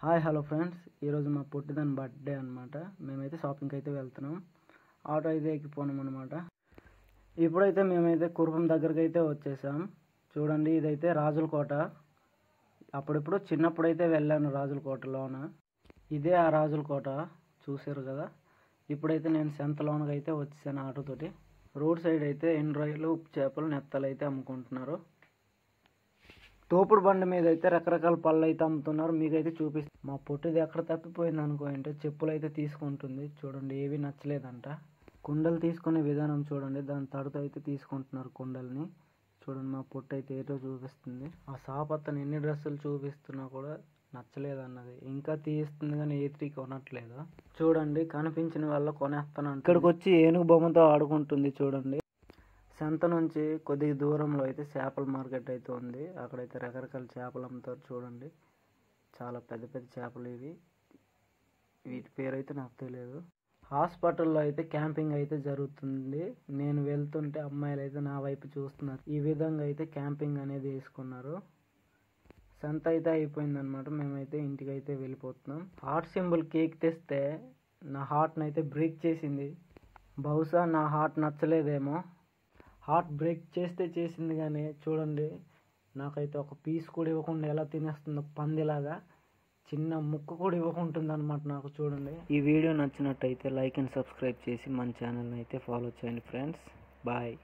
Hi hello friends, ఈరోజు మా పొట్టిదాని birthday అనమాట. మేమైతే షాపింగ్కి అయితే వెళ్తున్నాం. ఆటో అయితే ఎక్కిపోనాం అనమాట. ఇప్పుడైతే మేమైతే కురుపం దగ్గరికి అయితే వచ్చేసాం. చూడండి, ఇదైతే రాజుల కోట. అప్పుడప్పుడు చిన్నప్పుడైతే వెళ్ళాను రాజుల కోటలోన. ఇదే ఆ రాజుల కోట, చూసారు కదా. ఇప్పుడైతే నేను సెంతలోనకి అయితే వచ్చేసాను ఆటోతోటి. రోడ్ సైడ్ అయితే ఎండ్రాయిలు, ఉప్పు చేపలు, నెత్తలు అయితే అమ్ముకుంటున్నారు. తోపుడు బండి మీద అయితే రకరకాల పళ్ళు అయితే అమ్ముతున్నారు. మీకైతే చూపిస్తాను. మా పొట్టిది ఎక్కడ తప్పిపోయింది అనుకోంటే చెప్పులు అయితే తీసుకుంటుంది. చూడండి, ఏవి నచ్చలేదంట. కుండలు తీసుకునే విధానం చూడండి, దాని తడుతో అయితే తీసుకుంటున్నారు కుండల్ని. చూడండి, మా పొట్టు అయితే ఏటో చూపిస్తుంది. ఆ షాప్ అతను ఎన్ని డ్రెస్సులు చూపిస్తున్నా కూడా నచ్చలేదన్నది. ఇంకా తీస్తుంది కానీ ఏత్రి కొనట్లేదు. చూడండి, కనిపించిన వల్ల కొనేస్తాను. ఇక్కడికి వచ్చి ఏనుగు బొమ్మతో ఆడుకుంటుంది. చూడండి, సంత నుంచి కొద్దిగా దూరంలో అయితే చేపల మార్కెట్ అయితే ఉంది. అక్కడైతే రకరకాల చేపలు అమ్ముతారు. చూడండి, చాలా పెద్ద పెద్ద చేపలు ఇవి. వీటి పేరు అయితే నాకు తెలియదు. హాస్పిటల్లో అయితే క్యాంపింగ్ అయితే జరుగుతుంది. నేను వెళ్తుంటే అమ్మాయిలు అయితే నా వైపు చూస్తున్నారు. ఈ విధంగా అయితే క్యాంపింగ్ అనేది వేసుకున్నారు. సంత అయితే అయిపోయిందనమాట. మేమైతే ఇంటికి అయితే వెళ్ళిపోతున్నాం. హార్ట్ సింబల్ కేక్ తెస్తే నా హార్ట్ని అయితే బ్రేక్ చేసింది. బహుశా నా హార్ట్ నచ్చలేదేమో. హార్ట్ బ్రేక్ చేసింది కానీ చూడండి, నాకైతే ఒక పీస్ కూడా ఇవ్వకుండా ఎలా తినేస్తుందో పందిలాగా. చిన్న ముక్క కూడా ఇవ్వకుంటుంది అనమాట నాకు. చూడండి, ఈ వీడియో నచ్చినట్టయితే లైక్ అండ్ సబ్స్క్రైబ్ చేసి మన ఛానల్ని అయితే ఫాలో చేయండి ఫ్రెండ్స్. బాయ్.